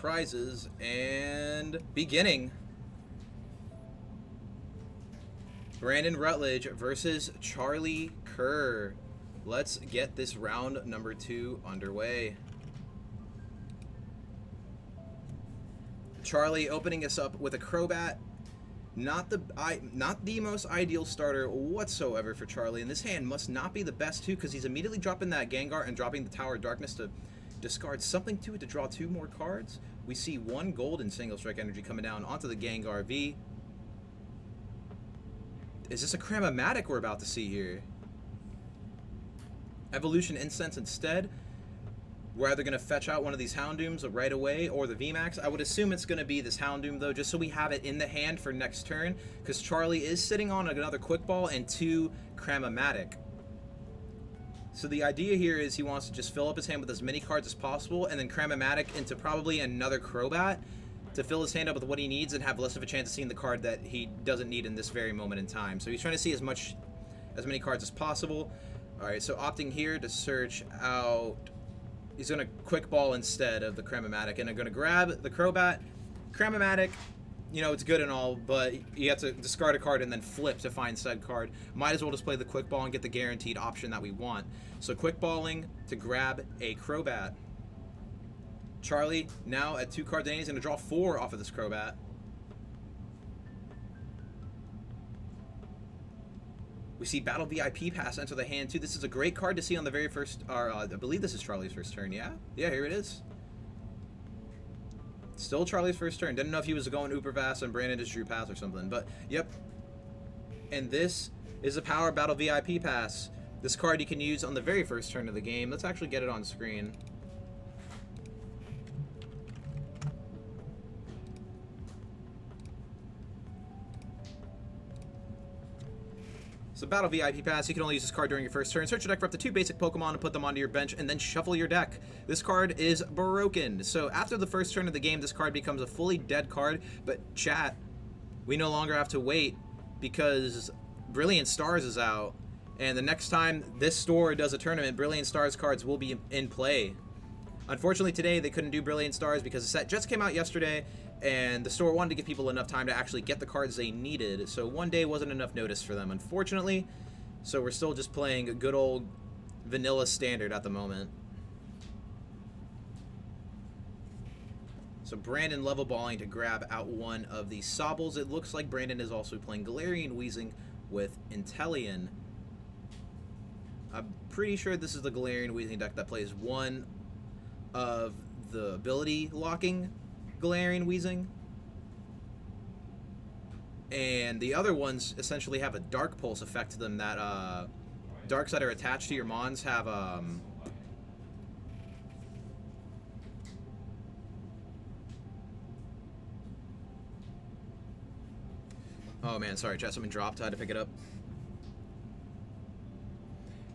prizes, and beginning. Brandon Rutledge versus Charlie Kerr. Let's get this round number 2 underway. Charlie opening us up with a Crobat. Not the most ideal starter whatsoever for Charlie, and this hand must not be the best too, because he's immediately dropping that Gengar and dropping the Tower of Darkness to discard something to it to draw 2 more cards. We see 1 golden single strike energy coming down onto the Gengar V. Is this a Cram-O-Matic we're about to see here? Evolution Incense instead. We're either going to fetch out one of these Houndooms right away or the VMAX. I would assume it's going to be this Houndoom, though, just so we have it in the hand for next turn, because Charlie is sitting on another Quick Ball and 2 Cram-O-Matic. So the idea here is he wants to just fill up his hand with as many cards as possible and then Cram-O-Matic into probably another Crobat to fill his hand up with what he needs and have less of a chance of seeing the card that he doesn't need in this very moment in time. So he's trying to see as many cards as possible. Alright, so opting here to search out... He's going to Quick Ball instead of the Cram-O-Matic, and I'm going to grab the Crobat. Cram-O-Matic, you know, it's good and all, but you have to discard a card and then flip to find said card. Might as well just play the Quick Ball and get the guaranteed option that we want. So Quick Balling to grab a Crobat. Charlie now at 2 cards, and he's going to draw 4 off of this Crobat. We see Battle VIP Pass enter the hand too. This is a great card to see on the very first, I believe this is Charlie's first turn, yeah? Yeah, here it is. Still Charlie's first turn. Didn't know if he was going Uber Pass and Brandon just drew Pass or something, but yep. And this is a Power Battle VIP Pass. This card you can use on the very first turn of the game. Let's actually get it on screen. So Battle VIP Pass, you can only use this card during your first turn. Search your deck for up to 2 basic Pokemon and put them onto your bench, and then shuffle your deck. This card is broken. So after the first turn of the game, this card becomes a fully dead card. But chat, we no longer have to wait because Brilliant Stars is out. And the next time this store does a tournament, Brilliant Stars cards will be in play. Unfortunately today, they couldn't do Brilliant Stars because the set just came out yesterday, and the store wanted to give people enough time to actually get the cards they needed, so one day wasn't enough notice for them, unfortunately. So we're still just playing a good old vanilla standard at the moment. So Brandon level balling to grab out one of the Sobbles. It looks like Brandon is also playing GengarVMAX with Inteleon. I'm pretty sure this is the GengarVMAX deck that plays one of the ability locking GengarVMAX, and the other ones essentially have a Dark Pulse effect to them that darks that are attached to your Mons have oh man, sorry chat, something dropped, I had to pick it up.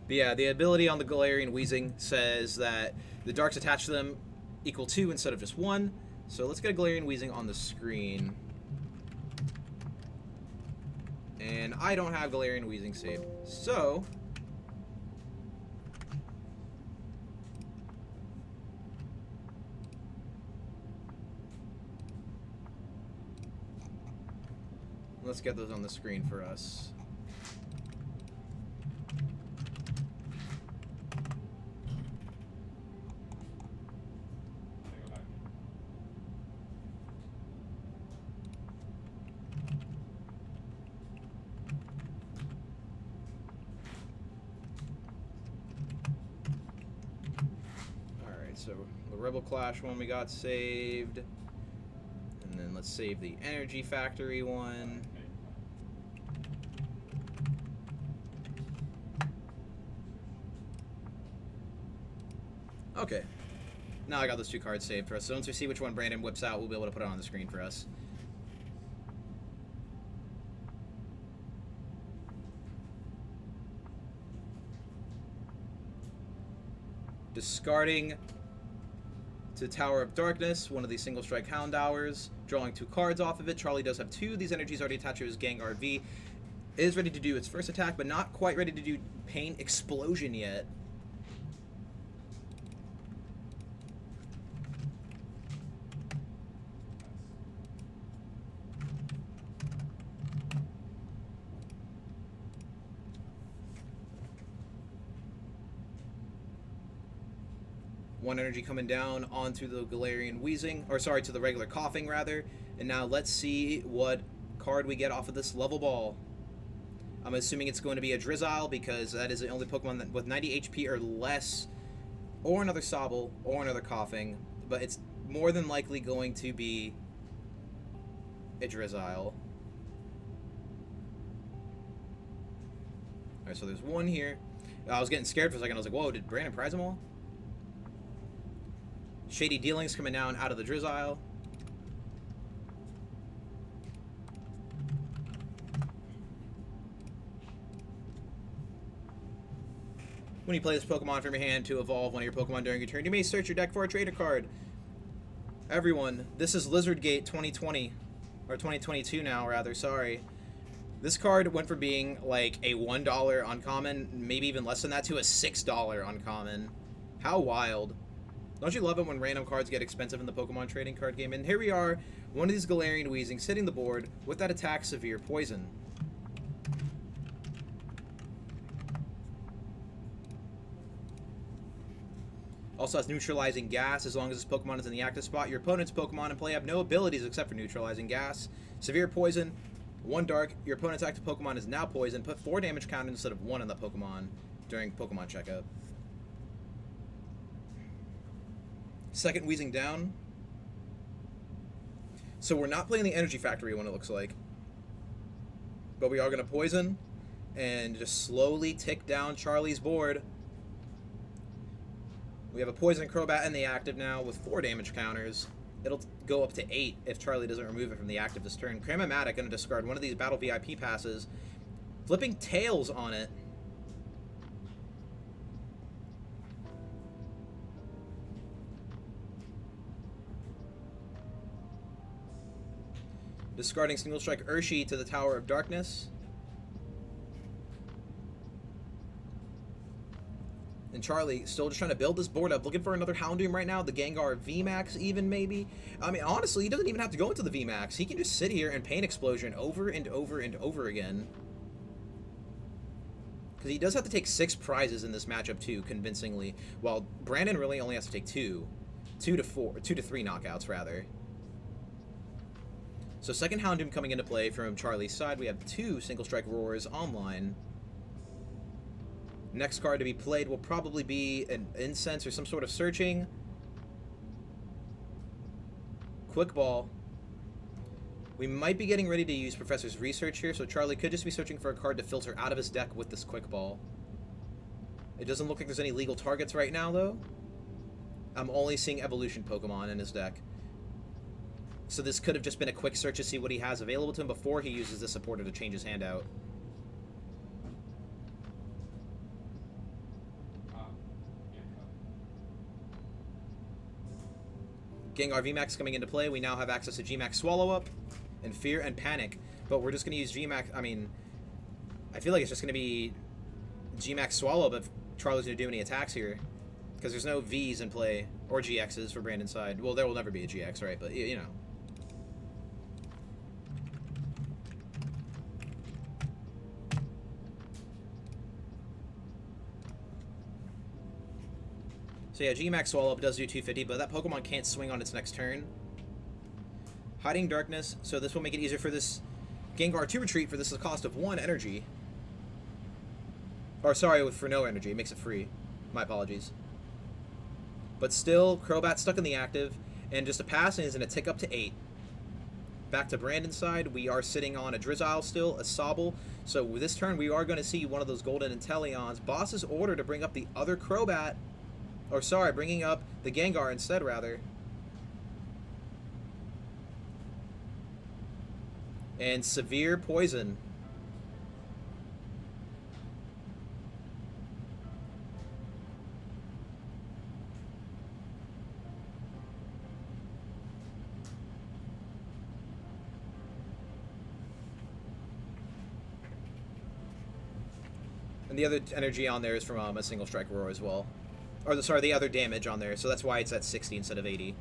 But yeah, the ability on the GengarVMAX says that the darks attached to them equal 2 instead of just 1. So let's get a GengarVMAX on the screen. And I don't have GengarVMAX saved. So let's get those on the screen for us. So the Rebel Clash one we got saved, and then let's save the Energy Factory one. Okay, now I got those 2 cards saved for us, so once we see which one Brandon whips out, we'll be able to put it on the screen for us. Discarding to Tower of Darkness, one of these single strike Houndours, drawing 2 cards off of it. Charlie does have 2. These energies already attached to his Gengar V. Is ready to do its first attack, but not quite ready to do Pain Explosion yet. 1 energy coming down onto the G.Weezing, or sorry, to the regular Coughing rather. And now let's see what card we get off of this level ball. I'm assuming it's going to be a Drizzile because that is the only Pokemon that, with 90 HP or less, or another Sobble, or another Coughing, but it's more than likely going to be a Drizzile. Alright, so there's one here. I was getting scared for a second. I was like, whoa, did Brandon prize them all? Shady Dealings coming down out of the Drizzile. When you play this Pokemon from your hand to evolve one of your Pokemon during your turn, you may search your deck for a trader card. Everyone, this is Lizardgate 2020. Or 2022 now, rather, sorry. This card went from being like a $1 uncommon, maybe even less than that, to a $6 uncommon. How wild. Don't you love it when random cards get expensive in the Pokemon trading card game? And here we are, one of these G.Weezing sitting the board with that attack Severe Poison. Also has Neutralizing Gas. As long as this Pokemon is in the active spot, your opponent's Pokemon in play have no abilities except for Neutralizing Gas. Severe Poison, 1 dark. Your opponent's active Pokemon is now poisoned. Put 4 damage count instead of 1 on the Pokemon during Pokemon checkup. Second Weezing down. So we're not playing the Energy Factory one, it looks like. But we are going to poison and just slowly tick down Charlie's board. We have a Poison Crobat in the active now with 4 damage counters. It'll go up to 8 if Charlie doesn't remove it from the active this turn. Cram-O-Matic going to discard one of these Battle VIP passes, flipping Tails on it. Discarding Single Strike Urshi to the Tower of Darkness. And Charlie still just trying to build this board up, looking for another Houndoom right now, the GengarVMAX even, maybe. I mean, honestly, he doesn't even have to go into the VMAX. He can just sit here and Pain Explosion over and over and over again. Because he does have to take 6 prizes in this matchup, too, convincingly, while Brandon really only has to take 2. 2 to 3 knockouts, rather. So second Houndoom coming into play from Charlie's side. We have 2 Single Strike Roars online. Next card to be played will probably be an Incense or some sort of Searching. Quick Ball. We might be getting ready to use Professor's Research here, so Charlie could just be searching for a card to filter out of his deck with this Quick Ball. It doesn't look like there's any legal targets right now, though. I'm only seeing Evolution Pokemon in his deck. So this could have just been a quick search to see what he has available to him before he uses the supporter to change his hand out. GengarVMAX coming into play. We now have access to G.Max Swallow Up and Fear and Panic, but we're just going to use G.Max. I mean, I feel like it's just going to be G.Max Swallow Up if Charlie's going to do any attacks here, because there's no V's in play or GX's for Brandon's side. Well, there will never be a GX, right? But you know. So yeah, G.Max Swallow Up does do 250, but that Pokemon can't swing on its next turn. Hiding Darkness, so this will make it easier for this Gengar to retreat, for this is a cost of 1 energy. Or sorry, for no energy, it makes it free. My apologies. But still, Crobat's stuck in the active, and just a pass and is going to tick up to 8. Back to Brandon's side, we are sitting on a Drizzile still, a Sobble. So with this turn, we are going to see one of those Golden Inteleons. Boss's order to bring up the other Crobat. Or sorry, bringing up the Gengar instead, rather. And Severe Poison. And the other energy on there is from a Single Strike Roar as well. Or, sorry, the other damage on there. So that's why it's at 60 instead of 80.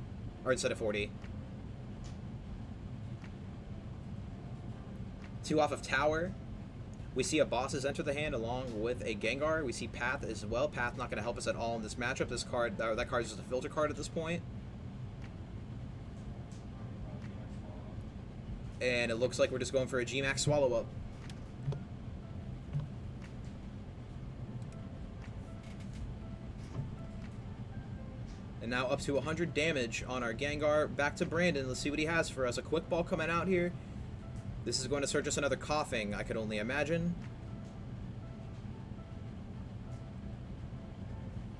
Or instead of 40. 2 off of Tower. We see a Bosses enter the hand along with a Gengar. We see Path as well. Path not going to help us at all in this matchup. This card, that card is just a filter card at this point. And it looks like we're just going for a G.Max Swallow Up. And now up to 100 damage on our Gengar. Back to Brandon. Let's see what he has for us. A Quick Ball coming out here. This is going to search us another Coughing, I could only imagine.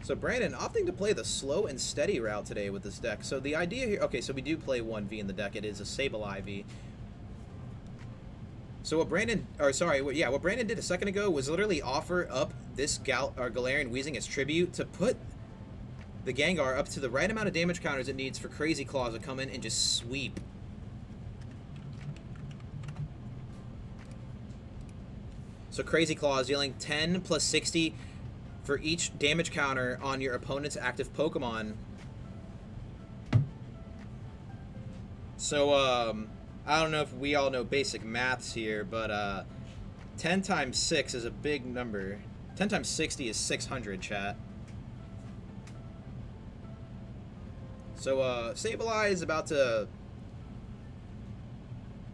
So Brandon opting to play the slow and steady route today with this deck. So the idea here... Okay, so we do play one V in the deck. It is a Sableye V. So what Brandon... Or sorry, what Brandon did a second ago was literally offer up this Galarian Weezing as tribute to put the Gengar up to the right amount of damage counters it needs for Crazy Claws to come in and just sweep. So Crazy Claws dealing 10 plus 60 for each damage counter on your opponent's active Pokemon. So, I don't know if we all know basic maths here, but 10 times 6 is a big number. 10 times 60 is 600, chat. So, Sableye is about to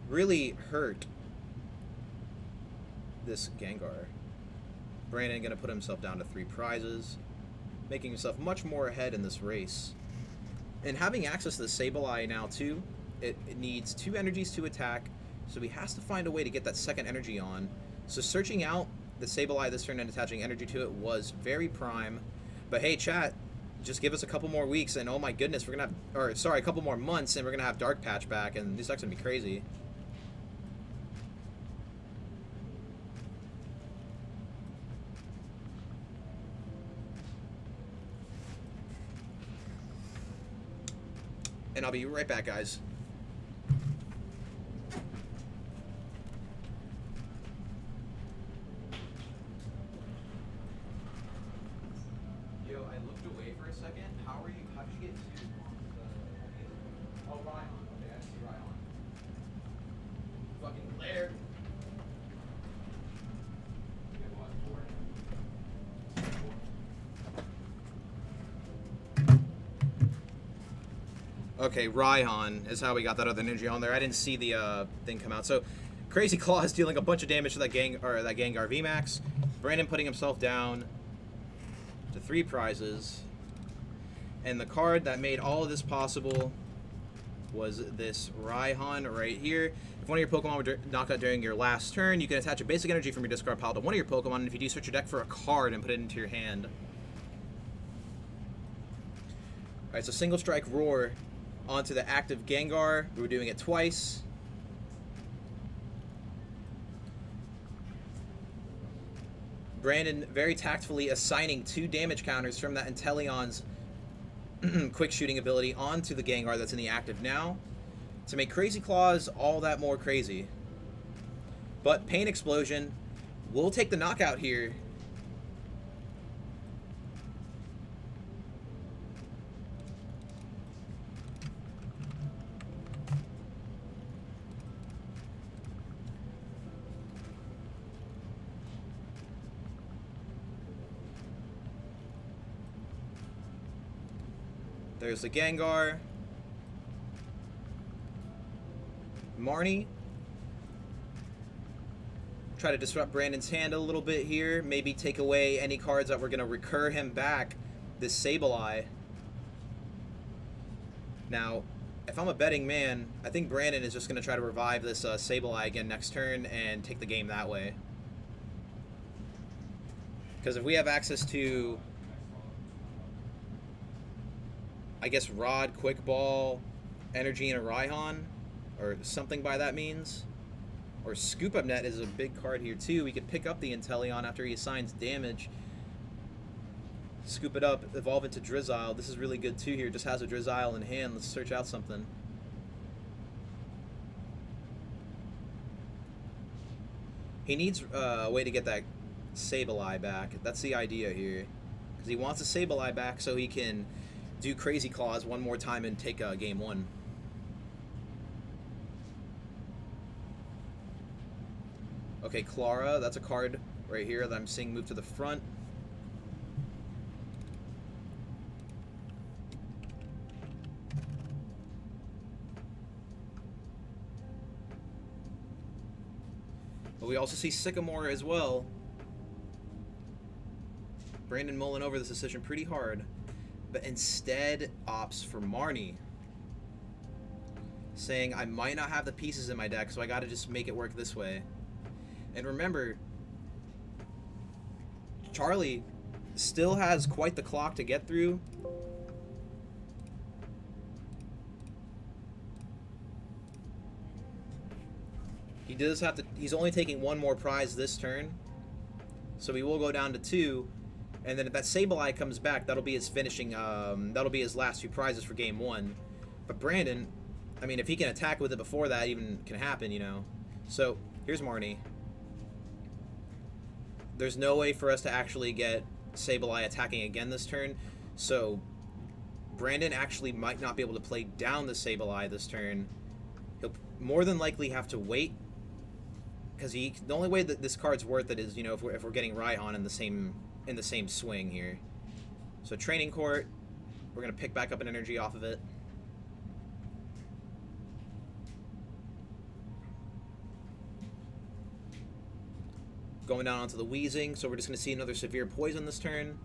really hurt this Gengar. Brandon going to put himself down to 3 prizes, making himself much more ahead in this race. And having access to the Sableye now, too, it needs 2 energies to attack, so he has to find a way to get that second energy on. So searching out the Sableye this turn and attaching energy to it was very prime. But hey, chat, just give us a couple more weeks, and oh my goodness, we're going to have... Or, sorry, a couple more months, and we're going to have Dark Patch back, and this deck's going to be crazy. And I'll be right back, guys. Yo, I looked away for a second. How did you get to... Oh, Ryan. Okay, I see Ryan. Fucking glare. Okay, Raihan is how we got that other energy on there. I didn't see the thing come out. So, Crazy Claw is dealing a bunch of damage to that GengarVMAX. Brandon putting himself down to 3 prizes. And the card that made all of this possible was this Raihan right here. If one of your Pokemon were knocked out during your last turn, you can attach a basic energy from your discard pile to one of your Pokemon, and if you do, search your deck for a card and put it into your hand. Alright, so Single Strike Roar onto the active Gengar. We're doing it twice. Brandon very tactfully assigning 2 damage counters from that Inteleon's quick shooting ability onto the Gengar that's in the active now to make Crazy Claws all that more crazy. But Pain Explosion will take the knockout here. There's the Gengar. Marnie. Try to disrupt Brandon's hand a little bit here. Maybe take away any cards that were going to recur him back this Sableye. Now, if I'm a betting man, I think Brandon is just going to try to revive this Sableye again next turn and take the game that way. Because if we have access to... I guess Rod, Quick Ball, Energy, and a Raihan, or something by that means. Or Scoop Up Net is a big card here too. We could pick up the Inteleon after he assigns damage. Scoop it up, evolve into Drizzile. This is really good too here. Just has a Drizzile in hand. Let's search out something. He needs a way to get that Sableye back. That's the idea here. Because he wants a Sableye back so he can do Crazy Claws one more time and take game 1. Okay, Clara, that's a card right here that I'm seeing move to the front. But we also see Sycamore as well. Brandon mulling over this decision pretty hard, but instead opts for Marnie, saying I might not have the pieces in my deck, so I gotta just make it work this way. And remember, Charlie still has quite the clock to get through. He does have to, he's only taking one more prize this turn, so he will go down to 2. And then if that Sableye comes back, that'll be his finishing, that'll be his last 2 prizes for game 1. But Brandon, I mean, if he can attack with it before that even can happen, you know. So, here's Marnie. There's no way for us to actually get Sableye attacking again this turn, so Brandon actually might not be able to play down the Sableye this turn. He'll more than likely have to wait, because the only way that this card's worth it is, you know, if we're getting Raihan in the same swing here. So Training Court, we're gonna pick back up an energy off of it. Going down onto the Weezing, so we're just gonna see another Severe Poison this turn.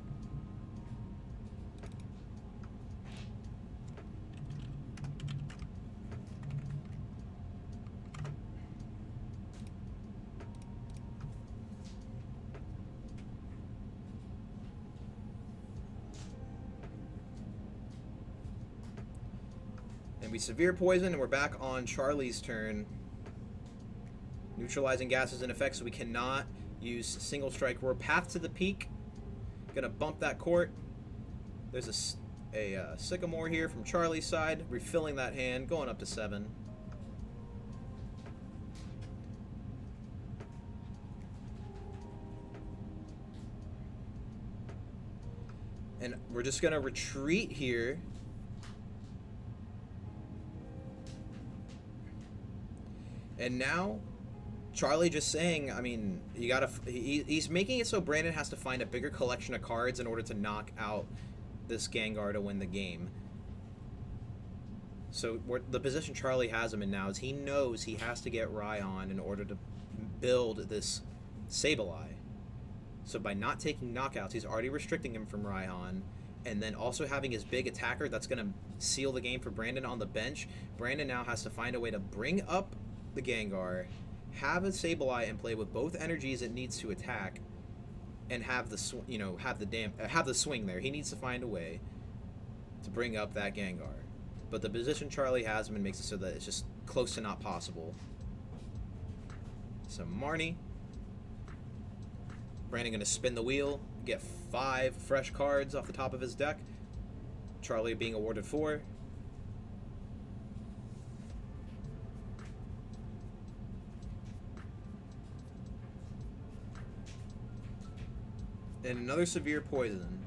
We Severe Poison, and we're back on Charlie's turn. Neutralizing gas is in effect, so we cannot use Single Strike. We're Path to the Peak. Gonna bump that court. There's a Sycamore here from Charlie's side, refilling that hand, going up to 7. And we're just gonna retreat here. And now, Charlie just saying, I mean, you gotta. He's making it so Brandon has to find a bigger collection of cards in order to knock out this Gengar to win the game. So the position Charlie has him in now is he knows he has to get Raihan in order to build this Sableye. So by not taking knockouts, he's already restricting him from Raihan. And then also having his big attacker that's going to seal the game for Brandon on the bench. Brandon now has to find a way to bring up the Gengar, have a Sableye in play with both energies it needs to attack, and have the have the swing there. He needs to find a way to bring up that Gengar. But the position Charlie has him in makes it so that it's just close to not possible. So Marnie. Brandon going to spin the wheel, get 5 fresh cards off the top of his deck. Charlie being awarded 4. And another Severe Poison.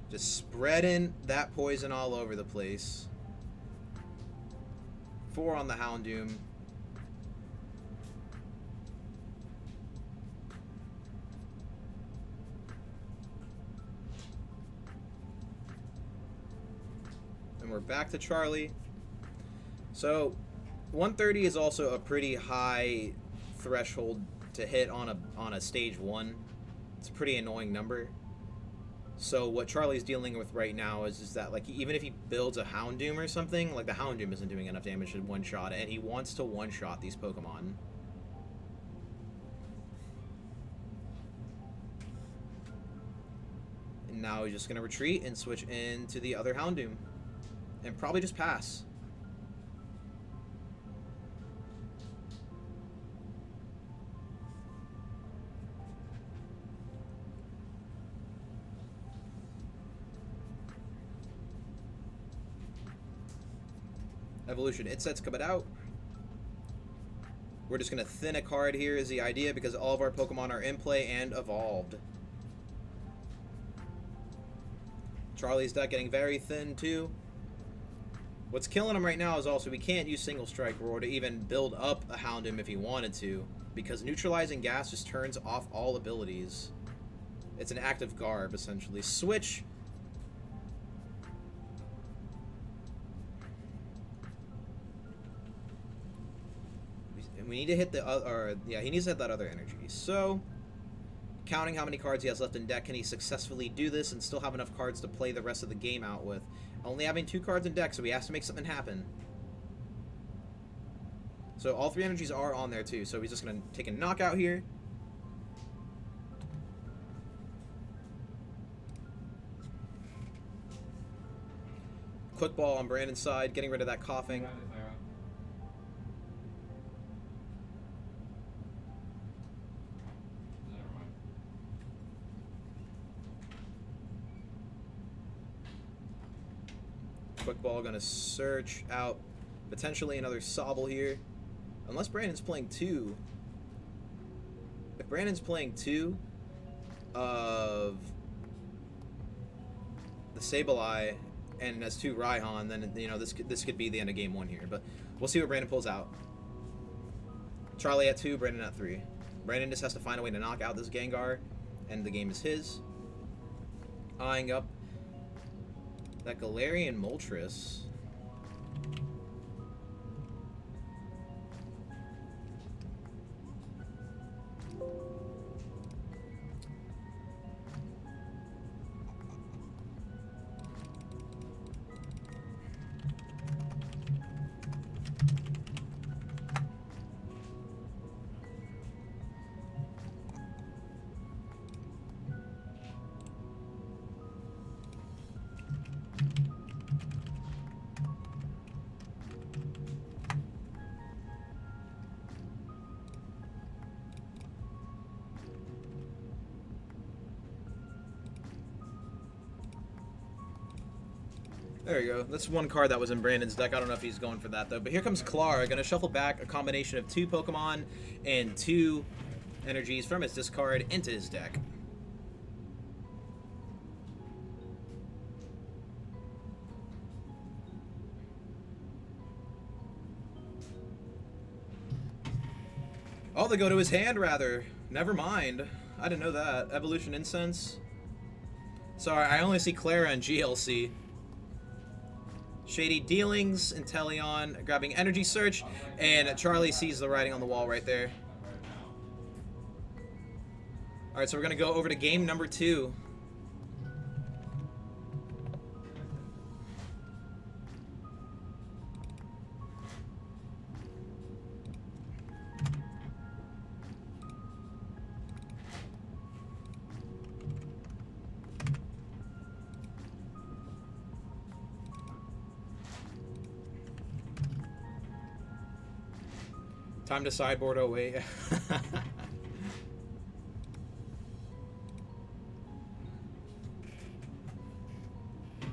Just spreading that poison all over the place. 4 on the Houndoom. And we're back to Charlie. So 130 is also a pretty high threshold to hit on a stage 1. It's a pretty annoying number. So what Charlie's dealing with right now is that, like, even if he builds a Houndoom or something, like, the Houndoom isn't doing enough damage to one-shot it, and he wants to one-shot these Pokemon. And now he's just going to retreat and switch into the other Houndoom. And probably just pass. Evolution Inset's coming out. We're just going to thin a card here is the idea, because all of our Pokemon are in play and evolved. Charlie's deck getting very thin too. What's killing him right now is also we can't use Single Strike Roar to even build up a Houndoom if he wanted to, because Neutralizing Gas just turns off all abilities. It's an active Garb, essentially. Switch. We need to hit the other, yeah, he needs to hit that other energy. So, counting how many cards he has left in deck, can he successfully do this and still have enough cards to play the rest of the game out with? Only having 2 cards in deck, so he has to make something happen. So all 3 energies are on there too, so he's just going to take a knockout here. Quick ball on Brandon's side, getting rid of that coughing. Quick ball gonna search out potentially another Sobble here. Unless Brandon's playing 2. If Brandon's playing 2 of the Sableye and has 2 Raihan, then you know this could be the end of game 1 here. But we'll see what Brandon pulls out. Charlie at 2, Brandon at 3. Brandon just has to find a way to knock out this Gengar, and the game is his. Eyeing up that Galarian Moltres. There you go. That's 1 card that was in Brandon's deck. I don't know if he's going for that, though. But here comes Clara. Going to shuffle back a combination of 2 Pokemon and 2 energies from his discard into his deck. Oh, they go to his hand, rather. Never mind. I didn't know that. Evolution Incense. Sorry, I only see Clara and GLC. Shady Dealings, Inteleon, grabbing Energy Search, and Charlie sees the writing on the wall right there. Alright, so we're going to go over to game number 2. Time to sideboard. Oh, wait.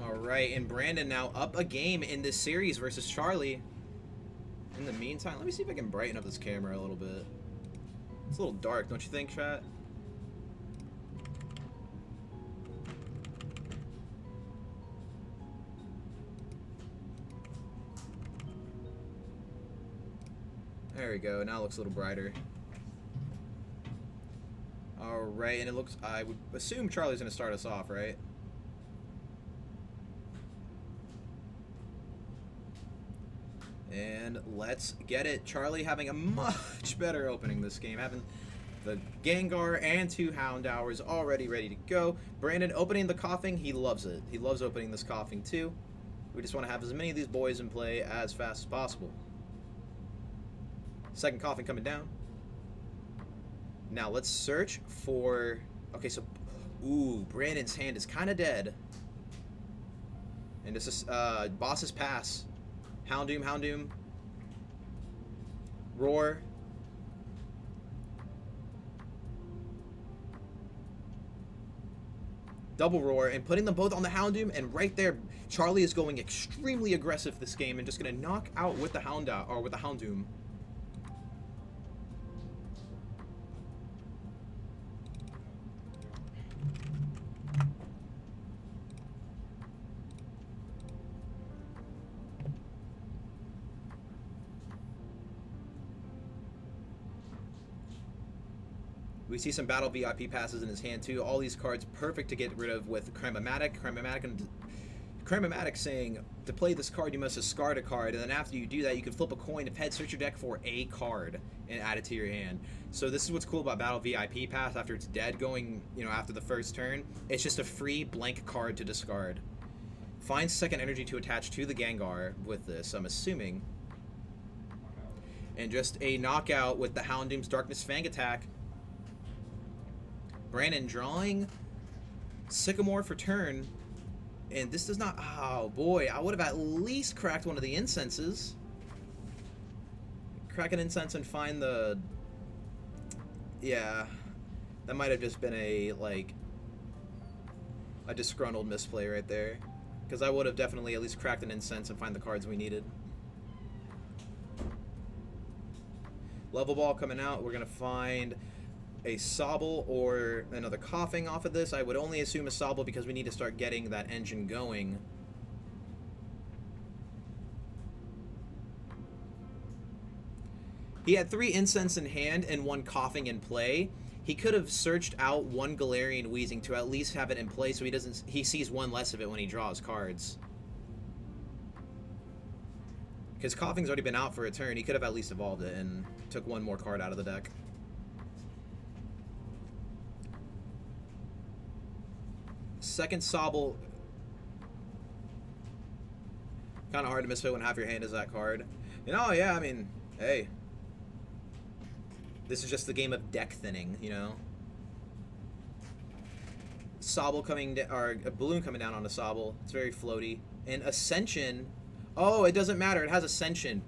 Alright, and Brandon now up a game in this series versus Charlie. In the meantime, let me see if I can brighten up this camera a little bit. It's a little dark, don't you think, chat? There we go. Now it looks a little brighter. Alright, and it looks... I would assume Charlie's going to start us off, right? And let's get it. Charlie having a much better opening this game. Having the Gengar and 2 Houndours already ready to go. Brandon opening the coughing. He loves it. He loves opening this coughing too. We just want to have as many of these boys in play as fast as possible. Second coughing coming down. Now let's search for... Okay, so... Ooh, Brandon's hand is kind of dead. And this is Boss's Pass. Houndoom, Houndoom. Roar. Double Roar, and putting them both on the Houndoom, and right there, Charlie is going extremely aggressive this game and just going to knock out with the Houndoom. We see some battle VIP passes in his hand too. All these cards perfect to get rid of with Cremamatic. Cremamatic saying, to play this card you must discard a card, and then after you do that you can flip a coin if head, search your deck for a card and add it to your hand. So this is what's cool about Battle VIP Pass. After it's dead going, you know, after the first turn, it's just a free blank card to discard. Find second energy to attach to the Gengar with this, I'm assuming. And just a knockout with the Houndoom's Darkness Fang attack. Brandon drawing Sycamore for turn. And this does not... Oh, boy. I would have at least cracked one of the incenses. Crack an incense and find the... Yeah. That might have just been a, like... a disgruntled misplay right there. Because I would have definitely at least cracked an incense and find the cards we needed. Level Ball coming out. We're going to find... a Sobble or another Coughing off of this. I would only assume a Sobble because we need to start getting that engine going. He had 3 Incense in hand and 1 Coughing in play. He could have searched out 1 Galarian-Weezing to at least have it in play so he sees 1 less of it when he draws cards. Because Coughing's already been out for a turn. He could have at least evolved it and took 1 more card out of the deck. Second Sobble. Kind of hard to misplay when half your hand is that card. You know, yeah, I mean, hey. This is just the game of deck thinning, you know? Sobble coming down, or a balloon coming down on a Sobble. It's very floaty. And Ascension. Oh, it doesn't matter. It has Ascension.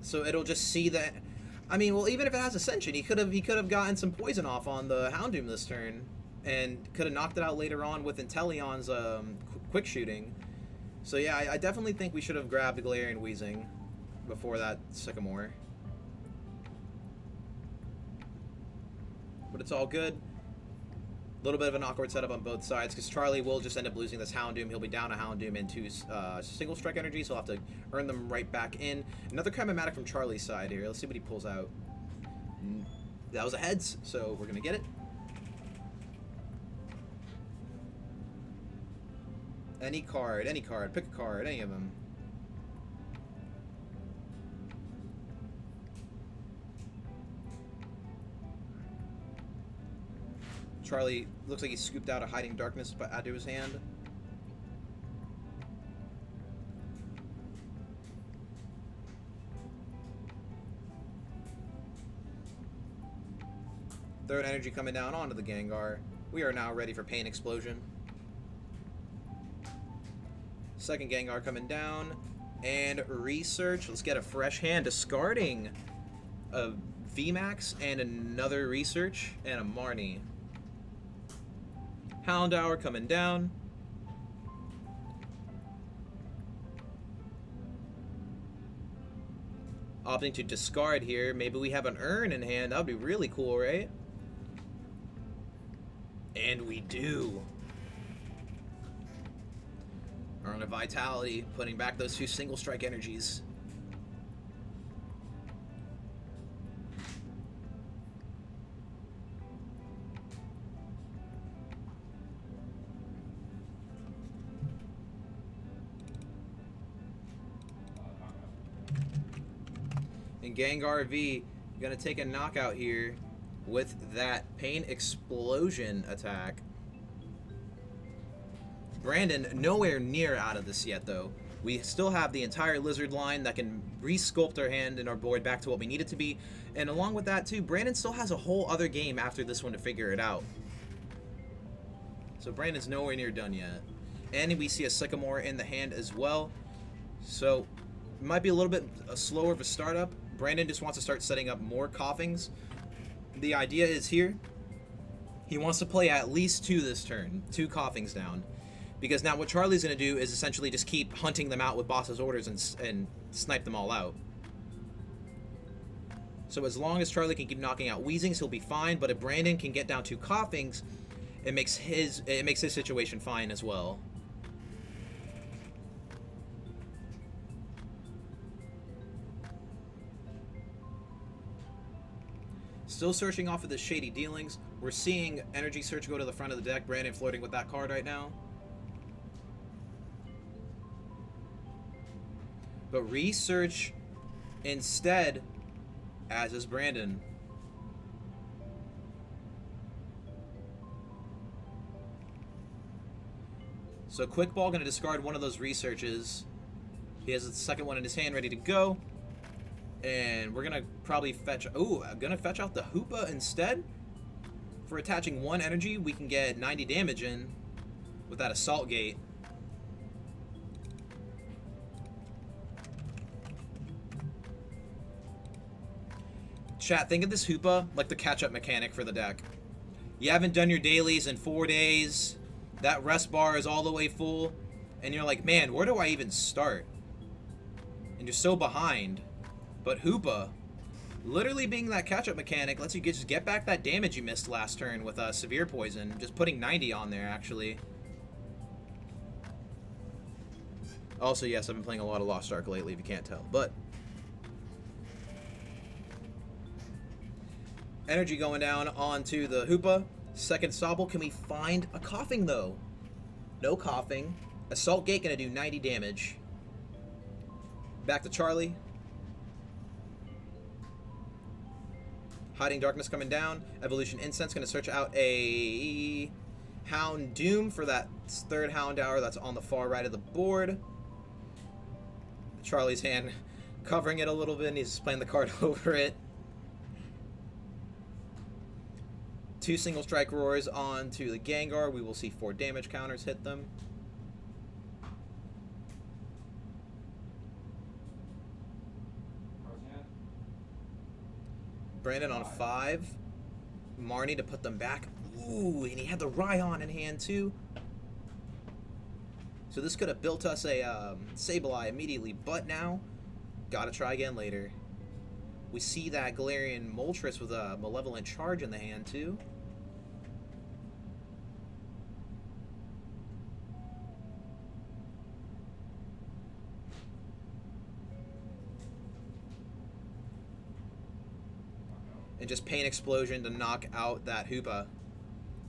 So it'll just see that. I mean, well, even if it has Ascension, he could have gotten some poison off on the Houndoom this turn. And could have knocked it out later on with Inteleon's quick shooting. So yeah, I definitely think we should have grabbed the Galarian-Weezing before that Sycamore. But it's all good. A little bit of an awkward setup on both sides because Charlie will just end up losing this Houndoom. He'll be down a Houndoom and 2 single strike energies, so he'll have to earn them right back in. Another Cremamatic from Charlie's side here. Let's see what he pulls out. That was a heads, so we're going to get it. Any card, pick a card, any of them. Charlie looks like he scooped out a Hiding Darkness but add to his hand. Third energy coming down onto the Gengar. We are now ready for Pain Explosion. Second Gengar coming down. And Research. Let's get a fresh hand. Discarding a VMAX and another Research and a Marnie. Houndour coming down. Opting to discard here. Maybe we have an Urn in hand. That would be really cool, right? And we do. Urn of Vitality, putting back those 2 single strike energies. And Gengar V gonna take a knockout here with that Pain Explosion attack. Brandon nowhere near out of this yet, though. We still have the entire Lizard line that can re-sculpt our hand and our board back to what we need it to be. And along with that, too, Brandon still has a whole other game after this one to figure it out. So Brandon's nowhere near done yet. And we see a Sycamore in the hand as well. So it might be a little bit slower of a startup. Brandon just wants to start setting up more Coughings. The idea is here, he wants to play at least 2 this turn. 2 Coughings down. Because now what Charlie's going to do is essentially just keep hunting them out with boss's orders and snipe them all out. So as long as Charlie can keep knocking out Weezings, he'll be fine. But if Brandon can get down 2 Coughings, it makes his situation fine as well. Still searching off of the shady dealings. We're seeing Energy Search go to the front of the deck. Brandon flirting with that card right now. But Research instead, as is Brandon. So Quick Ball going to discard one of those Researches. He has the second one in his hand ready to go. And we're going to probably fetch... Oh, I'm going to fetch out the Hoopa instead. For attaching one energy, we can get 90 damage in with that Assault Gate. Chat, think of this Hoopa like the catch-up mechanic for the deck. You haven't done your dailies in 4 days. That rest bar is all the way full. And you're like, man, where do I even start? And you're so behind. But Hoopa, literally being that catch-up mechanic, lets you just get back that damage you missed last turn with Severe Poison. Just putting 90 on there, actually. Also, yes, I've been playing a lot of Lost Ark lately, if you can't tell. But energy going down onto the Hoopa. Second Sobble. Can we find a Coughing, though? No Coughing. Assault Gate going to do 90 damage. Back to Charlie. Hiding Darkness coming down. Evolution Incense going to search out a Hound Doom for that third Hound Hour that's on the far right of the board. Charlie's hand covering it a little bit, and he's playing the card over it. 2 single strike roars onto the Gengar. We will see 4 damage counters hit them. Brandon on 5. Marnie to put them back. Ooh, and he had the Raihan in hand too. So this could have built us a Sableye immediately, but now, gotta try again later. We see that Galarian Moltres with a Malevolent Charge in the hand too. And just Pain Explosion to knock out that Hoopa.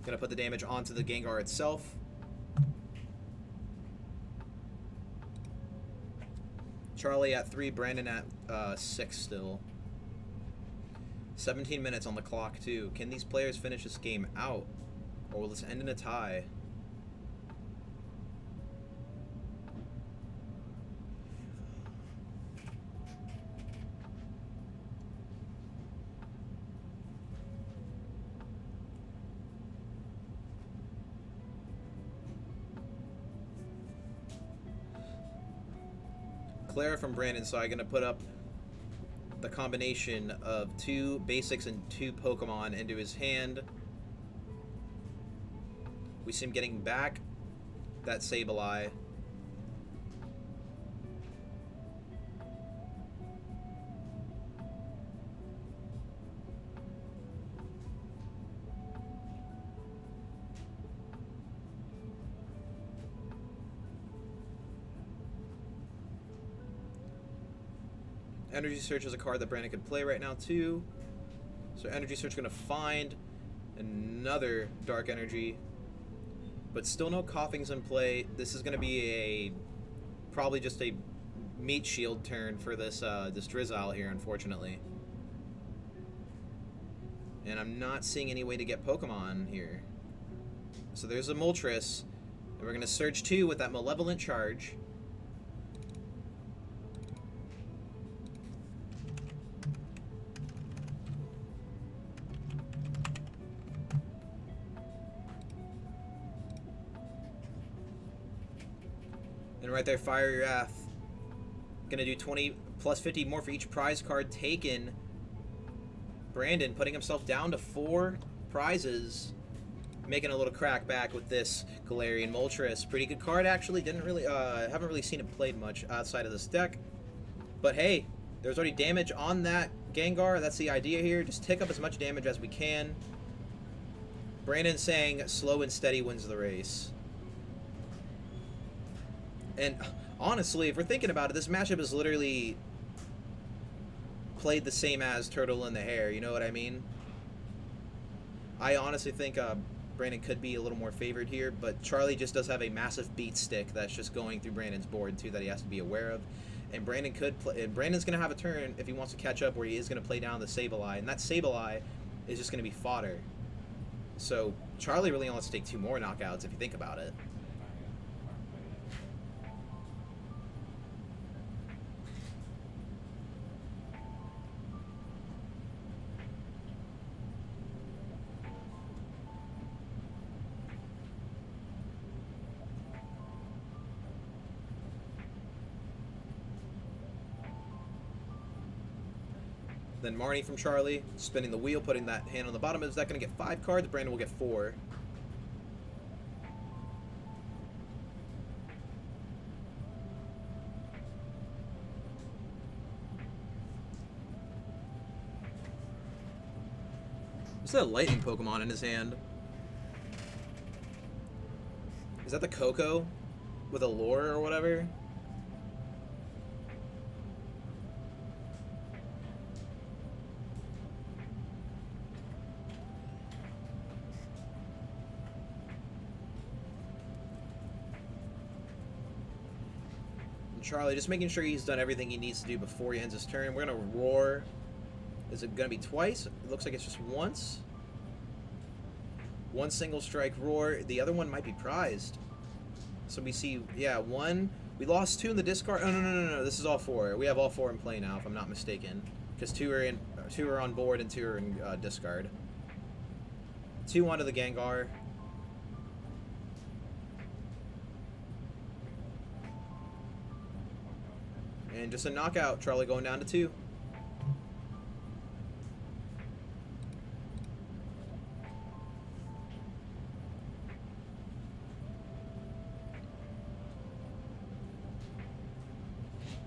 Gonna put the damage onto the Gengar itself. Charlie at 3, Brandon at 6 still. 17 minutes on the clock too. Can these players finish this game out? Or will this end in a tie? Clara from Brandon's side going to put up the combination of 2 basics and 2 Pokemon into his hand. We see him getting back that Sableye. Energy Search is a card that Brandon could play right now too. So Energy Search is going to find another Dark Energy. But still no Coughings in play. This is going to be probably just a Meat Shield turn for this Drizzile here, unfortunately. And I'm not seeing any way to get Pokemon here. So there's a Moltres. And we're going to search 2 with that Malevolent Charge. And right there, Fiery Wrath. Gonna do 20 plus 50 more for each prize card taken. Brandon putting himself down to 4 prizes. Making a little crack back with this Galarian Moltres. Pretty good card, actually. Haven't really seen it played much outside of this deck. But hey, there's already damage on that Gengar. That's the idea here. Just take up as much damage as we can. Brandon saying slow and steady wins the race. And honestly, if we're thinking about it, this matchup is literally played the same as Turtle in the Hair. You know what I mean? I honestly think Brandon could be a little more favored here, but Charlie just does have a massive beat stick that's just going through Brandon's board too that he has to be aware of. And Brandon could play, and Brandon's going to have a turn if he wants to catch up where he is going to play down the Sableye, and that Sableye is just going to be fodder. So Charlie really only wants to take 2 more knockouts if you think about it. Then Marnie from Charlie, spinning the wheel, putting that hand on the bottom of his deck, going to get 5 cards. Brandon will get 4. What's that lightning Pokemon in his hand? Is that the Coco with a lure or whatever? Charlie just making sure he's done everything he needs to do before he ends his turn. We're going to roar. Is it going to be twice? It looks like it's just once. 1 single strike roar. The other one might be prized. So we see, yeah, 1. We lost 2 in the discard. Oh, no. This is all 4. We have all 4 in play now, if I'm not mistaken. Because 2 are on board and 2 are in discard. 2 onto the Gengar. And just a knockout. Charlie going down to 2.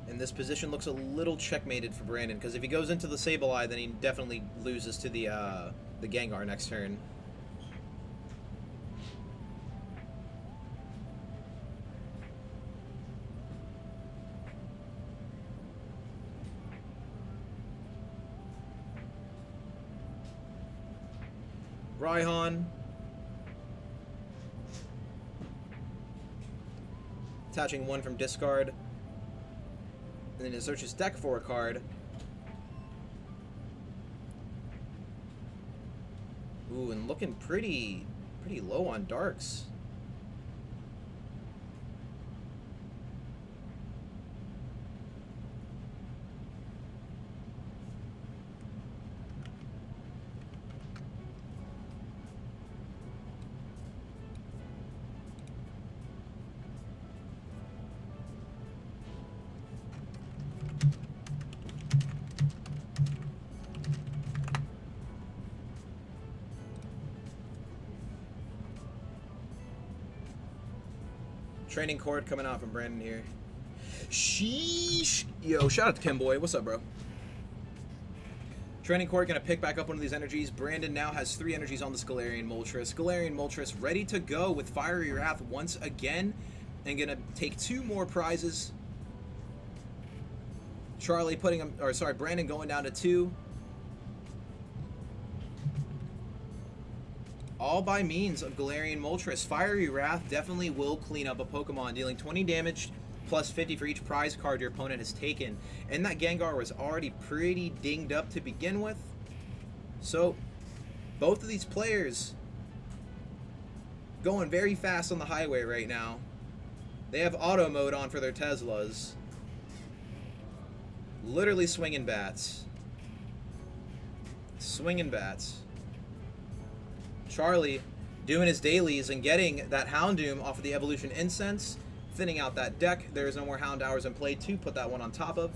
And this position looks a little checkmated for Brandon, because if he goes into the Sableye, then he definitely loses to the Gengar next turn. Raihan. Attaching 1 from discard. And then he search his deck for a card. Ooh, and looking pretty low on darks. Training cord coming out from Brandon here. Sheesh. Yo, shout out to Kimboy. What's up, bro? Training cord gonna pick back up one of these energies. Brandon now has 3 energies on the Galarian Moltres. Galarian Moltres ready to go with Fiery Wrath once again. And gonna take 2 more prizes. Charlie putting him, or sorry, Brandon going down to 2. All by means of Galarian Moltres. Fiery Wrath definitely will clean up a Pokemon, dealing 20 damage plus 50 for each prize card your opponent has taken. And that Gengar was already pretty dinged up to begin with. So, both of these players going very fast on the highway right now. They have auto mode on for their Teslas. Literally swinging bats. Swinging bats. Charlie doing his dailies and getting that Houndoom off of the Evolution Incense, thinning out that deck. There is no more Hound Hours in play to put that one on top of.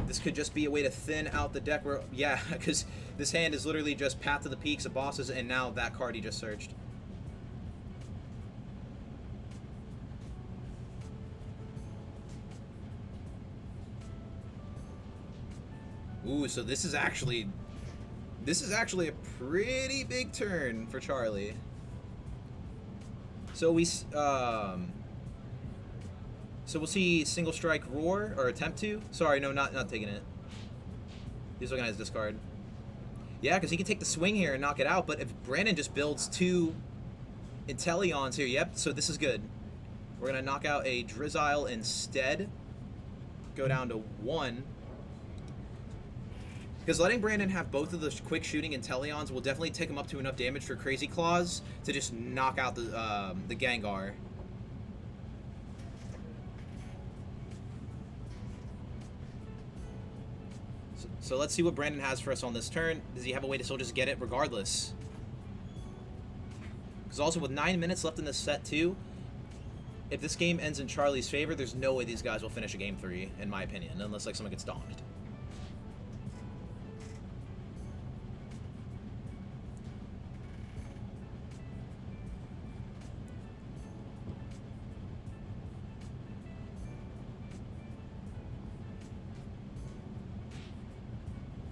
This could just be a way to thin out the deck where, yeah, because this hand is literally just Path to the Peaks of bosses and now that card he just searched. Ooh, so this is actually a pretty big turn for Charlie. So we'll see single strike roar or attempt to. Sorry, no, not taking it. He's looking at his discard. Yeah, because he can take the swing here and knock it out, but if Brandon just builds 2 Inteleons here, yep, so this is good. We're going to knock out a Drizzile instead. Go down to 1. Because letting Brandon have both of the quick shooting Inteleons will definitely take him up to enough damage for Crazy Claws to just knock out the Gengar. So let's see what Brandon has for us on this turn. Does he have a way to still just get it regardless? Because also with 9 minutes left in this set too, if this game ends in Charlie's favor, there's no way these guys will finish a game 3, in my opinion, unless like someone gets donked.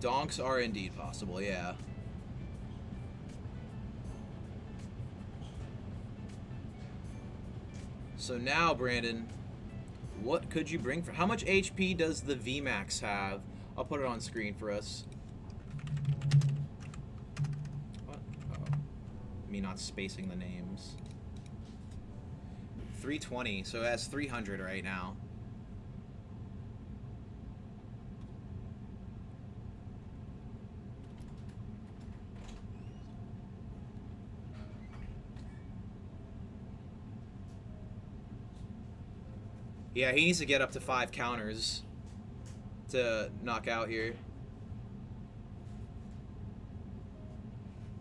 Donks are indeed possible, yeah. So now, Brandon, what could you bring for... How much HP does the VMAX have? I'll put it on screen for us. What? Uh-oh. Me not spacing the names. 320, so it has 300 right now. Yeah, he needs to get up to 5 counters to knock out here.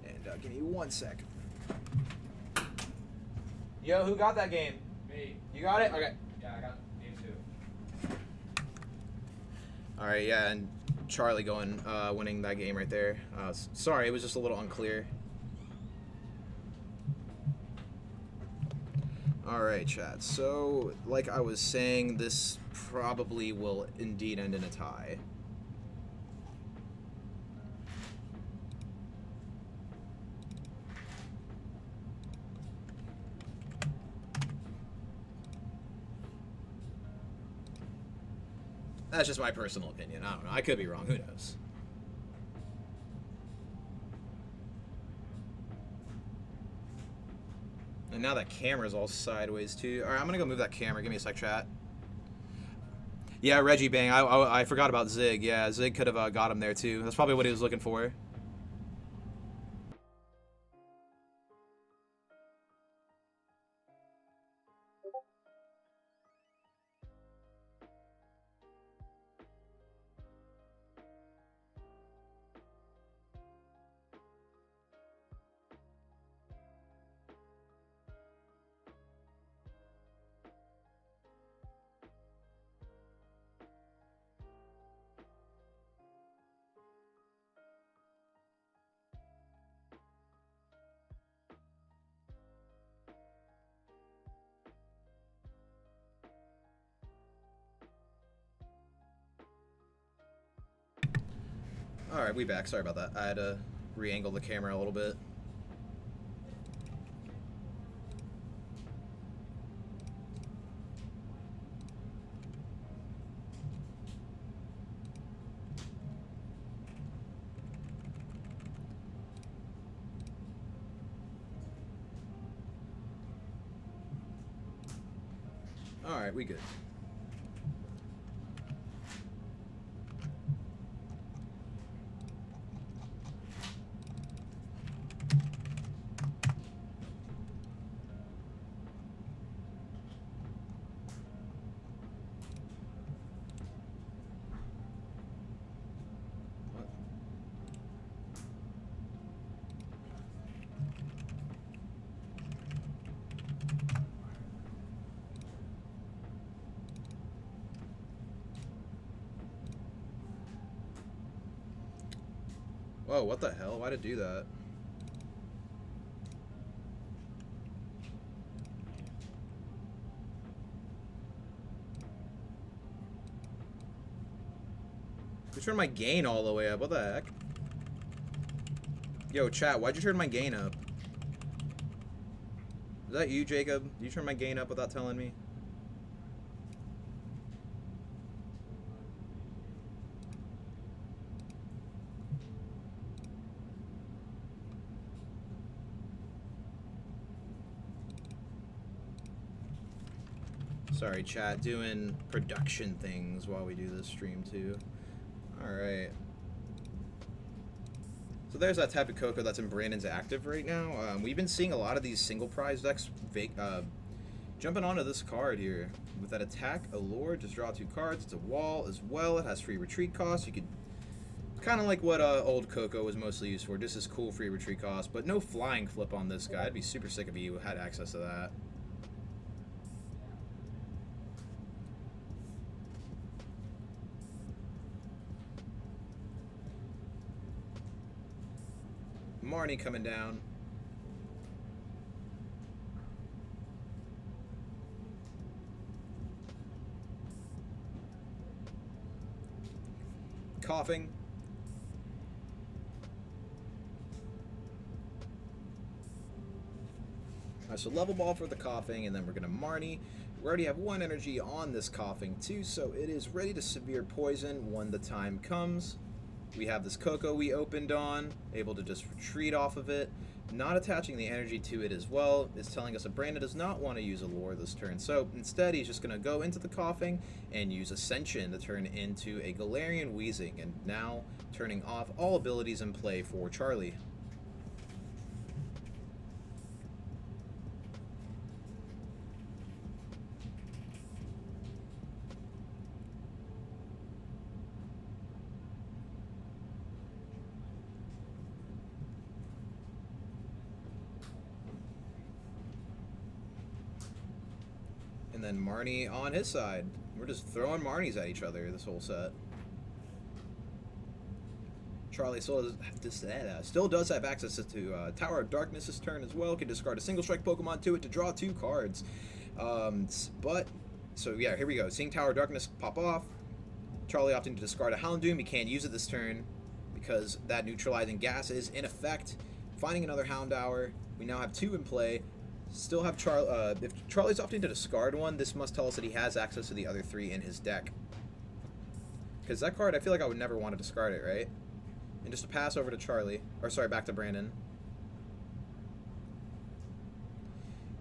And give me 1 sec. Yo, who got that game? Me. You got it? Okay. Yeah, I got game 2. All right, yeah, and Charlie winning that game right there. Sorry, it was just a little unclear. Alright, chat. So, like I was saying, this probably will indeed end in a tie. That's just my personal opinion. I don't know. I could be wrong. Who knows? And now that camera's all sideways too. All right, I'm gonna go move that camera. Give me a sec, chat. Yeah, Reggie Bang. I forgot about Zig. Yeah, Zig could have got him there too. That's probably what he was looking for. Alright, we back. Sorry about that. I had to re-angle the camera a little bit. Alright, we good. Whoa, what the hell? Why'd it do that? You turned my gain all the way up. What the heck? Yo, chat, why'd you turn my gain up? Is that you, Jacob? Did you turn my gain up without telling me? Sorry, chat, doing production things while we do this stream too. Alright. So there's that type of Coco that's in Brandon's active right now. We've been seeing a lot of these single prize decks jumping onto this card here. With that attack, Allure, just draw 2 cards. It's a wall as well. It has free retreat costs. You could kind of like what old Coco was mostly used for. This is cool free retreat cost, but no flying flip on this guy. I'd be super sick if you had access to that. Marnie coming down. Coughing. So level ball for the coughing, and then we're going to Marnie. We already have 1 energy on this coughing too, so it is ready to severe poison when the time comes. We have this Coco we opened on, able to just retreat off of it, not attaching the energy to it as well. It's telling us that Brandon does not want to use Allure this turn, so instead he's just going to go into the coughing and use Ascension to turn into a G.Weezing, and now turning off all abilities in play for Charlie. And then Marnie on his side. We're just throwing Marnies at each other this whole set. Charlie still does have access to Tower of Darkness this turn as well. Can discard a single strike Pokemon to it to draw 2 cards. So yeah, here we go. Seeing Tower of Darkness pop off. Charlie opting to discard a Houndoom. He can't use it this turn because that neutralizing gas is in effect. Finding another Houndour. We now have 2 in play. Still have Charlie. If Charlie's opting to discard one, this must tell us that he has access to the other 3 in his deck. Because that card, I feel like I would never want to discard it, right? And just to pass over to Charlie, or sorry, back to Brandon.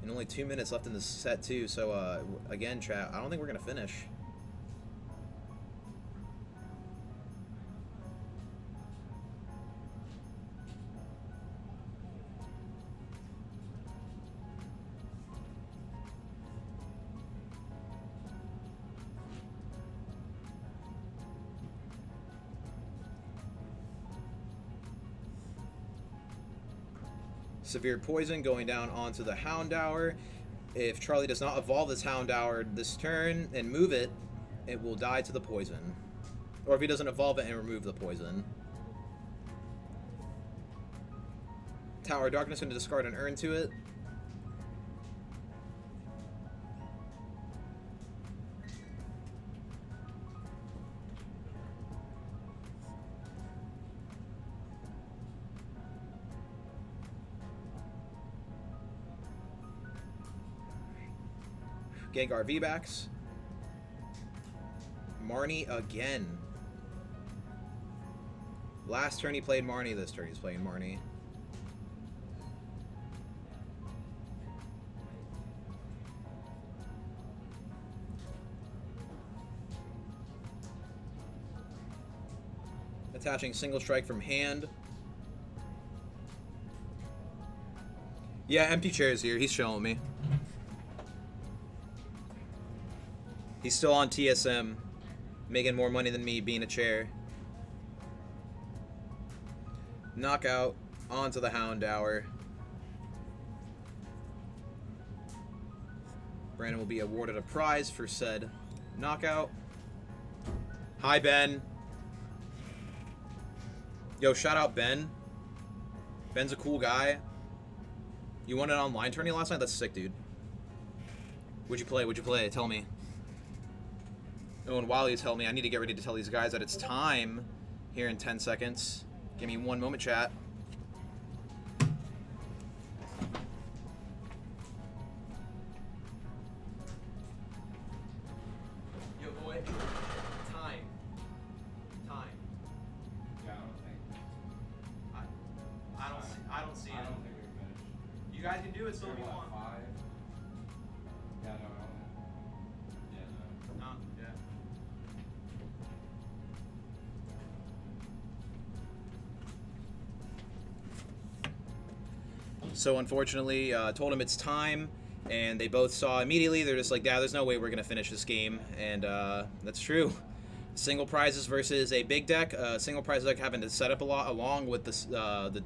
And only 2 minutes left in this set too. So again, chat, I don't think we're gonna finish. Severe Poison going down onto the Houndour. If Charlie does not evolve this Houndour this turn and move it, it will die to the poison. Or if he doesn't evolve it and remove the poison. Tower of Darkness going to discard an urn to it. GengarVMAX. Marnie again. Last turn he played Marnie, this turn he's playing Marnie. Attaching single strike from hand. Yeah, empty chairs here, he's showing me. He's still on TSM, making more money than me being a chair. Knockout onto the Houndour. Brandon will be awarded a prize for said knockout. Hi, Ben. Yo, shout out Ben. Ben's a cool guy. You won an online tourney last night? That's sick, dude. What'd you play? What'd you play? Tell me. Oh, and Wally tell me I need to get ready to tell these guys that it's time here in 10 seconds. Give me 1 moment, chat. Yo, boy. Time. Yeah, I don't see I it. don't think we finished. You guys can do it still if you We're want. what, 5? Yeah, no. So unfortunately, told him it's time, and they both saw immediately. They're just like, yeah, there's no way we're gonna finish this game, and that's true. Single prizes versus a big deck. Single prize deck having to set up a lot along with the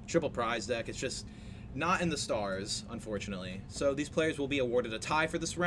triple prize deck. It's just not in the stars, unfortunately. So these players will be awarded a tie for this round.